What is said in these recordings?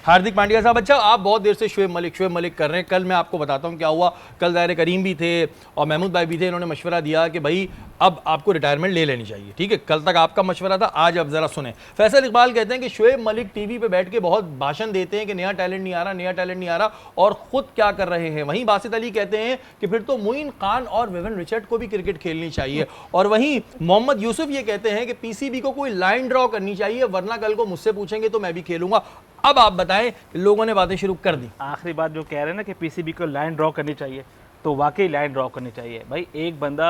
हार्दिक पांड्या साहब, अच्छा आप बहुत देर से शोएब मलिक कर रहे हैं। कल मैं आपको बताता हूं क्या हुआ। कल ज़ाहिर करीम भी थे और महमूद भाई भी थे, इन्होंने मशवरा दिया कि भाई अब आपको रिटायरमेंट ले लेनी चाहिए। ठीक है, कल तक आपका मशवरा था, आज अब जरा सुने। फैसल इकबाल कहते हैं कि शोएब मलिक टीवी पे बैठ के बहुत भाषण देते हैं कि नया टैलेंट नहीं आ रहा, नया टैलेंट नहीं आ रहा, और खुद क्या कर रहे हैं। वहीं बासित अली कहते हैं कि फिर तो मोइन खान और विविन रिचर्ड को भी क्रिकेट खेलनी चाहिए। और वहीं मोहम्मद यूसुफ ये कहते हैं कि पीसीबी को कोई लाइन ड्रॉ करनी चाहिए, वरना कल को मुझसे पूछेंगे तो मैं भी खेलूंगा। अब आप बताएं, लोगों ने बातें शुरू कर दी। आखिरी बात जो कह रहे हैं ना कि पीसीबी को लाइन ड्रॉ करनी चाहिए, तो वाकई लाइन ड्रॉ करनी चाहिए। भाई एक बंदा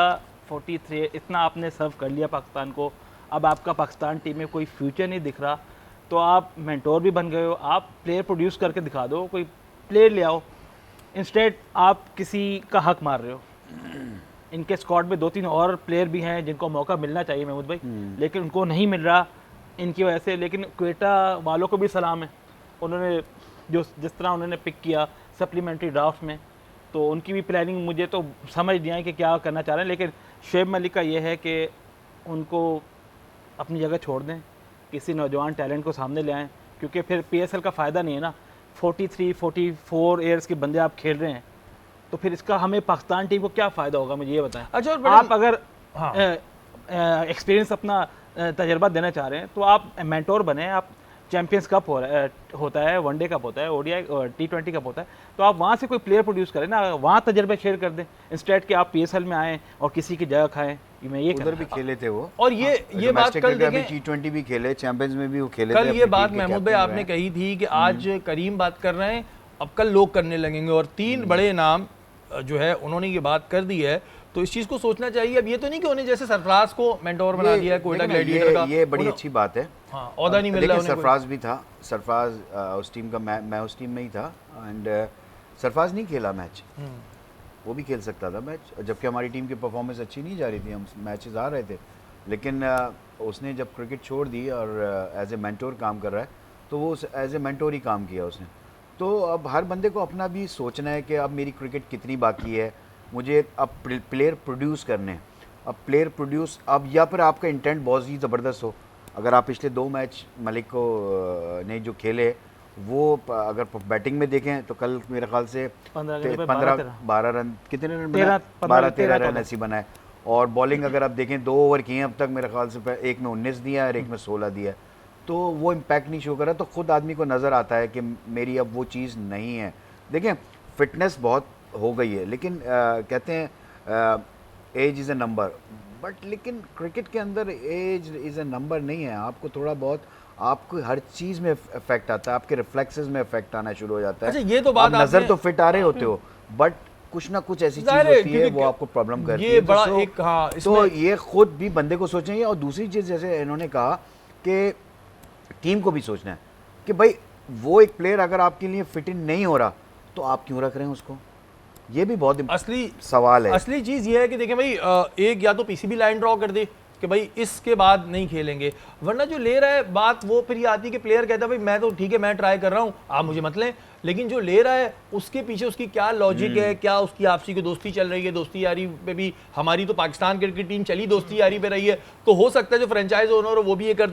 43 इतना आपने सर्व कर लिया पाकिस्तान को, अब आपका पाकिस्तान टीम में कोई फ्यूचर नहीं दिख रहा, तो आप मेंटोर भी बन गए हो, आप प्लेयर प्रोड्यूस करके दिखा दो, कोई प्लेयर ले आओ। इंस्टेड आप किसी का हक मार रहे हो। इनके स्क्वाड में 2-3 और प्लेयर भी हैं जिनको मौका मिलना चाहिए महमूद भाई, लेकिन उनको नहीं मिल रहा इनकी वजह से। लेकिन क्वेटा वालों को भी सलाम है, उन्होंने जिस तरह उन्होंने पिक किया सप्लीमेंट्री ड्राफ्ट में, तो उनकी भी प्लानिंग मुझे तो समझ नहीं आई कि क्या करना चाह रहे हैं। लेकिन शोएब मलिक का ये है कि उनको अपनी जगह छोड़ दें, किसी नौजवान टैलेंट को सामने ले आएँ, क्योंकि फिर पीएसएल का फ़ायदा नहीं है ना। 43-44 ईयर्स के बंदे आप खेल रहे हैं, तो फिर इसका हमें पाकिस्तान टीम को क्या फ़ायदा होगा, मुझे ये बताएं। अच्छा, आप अगर एक्सपीरियंस अपना तजर्बा देना चाह रहे हैं तो आप मेंटोर बने। आप चैंपियंस कप होता है, वनडे कप होता है, ओडीआई T20 कप होता है, तो आप वहाँ से कोई प्लेयर प्रोड्यूस करें ना, वहाँ तजर्बे शेयर कर दें, इंस्टेड कि आप पीएसएल में आएँ और किसी की जगह खाएं। मैं ये उधर भी खेले थे वो, और ये बात कल देखें, T20 भी खेले, चैंपियंस में भी वो खेले कल थे। ये बात महमूद भाई आपने कही थी कि आज करीम बात कर रहे हैं, अब कल लोग करने लगेंगे, और 3 बड़े नाम जो है उन्होंने ये बात कर दी है, तो इस चीज को सोचना चाहिए। अब ये तो नहीं कि उन्हें जैसे सरफराज को मेंटोर बना दिया है कोयटा ग्लैडिएटर का, ये बड़ी अच्छी बात है। हाँ, ओहदा नहीं मिल रहा है। सरफराज भी था, सरफराज उस टीम का, मैं उस टीम में ही था, एंड सरफराज नहीं खेला मैच, वो भी खेल सकता था मैच, जबकि हमारी टीम की परफॉर्मेंस अच्छी नहीं जा रही थी, हम मैचेस आ रहे थे। लेकिन उसने जब क्रिकेट छोड़ दी और एज ए मेंटोर काम कर रहा है, तो वो एज ए मेंटोर ही काम किया उसने। तो अब हर बंदे को अपना भी सोचना है कि अब मेरी क्रिकेट कितनी बाकी है, मुझे अब प्लेयर प्रोड्यूस करने हैं। अब प्लेयर प्रोड्यूस, अब या फिर आपका इंटेंट बहुत ही ज़बरदस्त हो। अगर आप पिछले 2 मैच मलिक को ने जो खेले, वो अगर बैटिंग में देखें तो कल मेरे ख्याल से 12 रन, कितने रन बनाए, 12-13 रन ऐसी बनाए। और बॉलिंग अगर आप देखें 2 ओवर किए अब तक, मेरे ख्याल से एक में 19 दिया है और एक में 16 दिया है, तो वो इम्पैक्ट नहीं शो कर रहा। तो खुद आदमी को नज़र आता है कि मेरी अब वो चीज़ नहीं है। देखें, फिटनेस बहुत हो गई है, लेकिन कहते हैं age is a number, but लेकिन क्रिकेट के अंदर एज इज़ ए नंबर नहीं है। आपको थोड़ा बहुत, आपको हर चीज़ में इफेक्ट आता है, आपके रिफ्लेक्सेस में इफेक्ट आना शुरू हो जाता है। अच्छा, ये तो बात नज़र तो फिट आ रहे होते हो, बट कुछ ना कुछ ऐसी चीज़ होती है वो आपको प्रॉब्लम करती है। ये बड़ा एक, हाँ, तो ये खुद भी बंदे को सोचना चाहिए। और दूसरी चीज़, जैसे इन्होंने कहा कि टीम को भी सोचना है कि भाई वो एक प्लेयर अगर आपके लिए फिट इन नहीं हो रहा तो आप क्यों रख रहे हैं उसको। ये भी बहुत असली सवाल है। असली चीज़ ये है कि देखें भाई, एक या तो पीसीबी लाइन ड्रॉ कर दे कि भाई इसके बाद नहीं खेलेंगे, वरना जो ले रहा है बात वो फिर ये आती है कि प्लेयर कहता है भाई मैं तो ठीक है, मैं ट्राई कर रहा हूँ, आप मुझे मत लें। लेकिन जो ले रहा है उसके पीछे उसकी क्या लॉजिक है, क्या उसकी आपसी की दोस्ती चल रही है। दोस्ती यारी पे भी हमारी तो पाकिस्तान क्रिकेट टीम चली दोस्ती यारी पे रही है, तो हो सकता है जो फ्रेंचाइज ओनर हो वो भी ये कर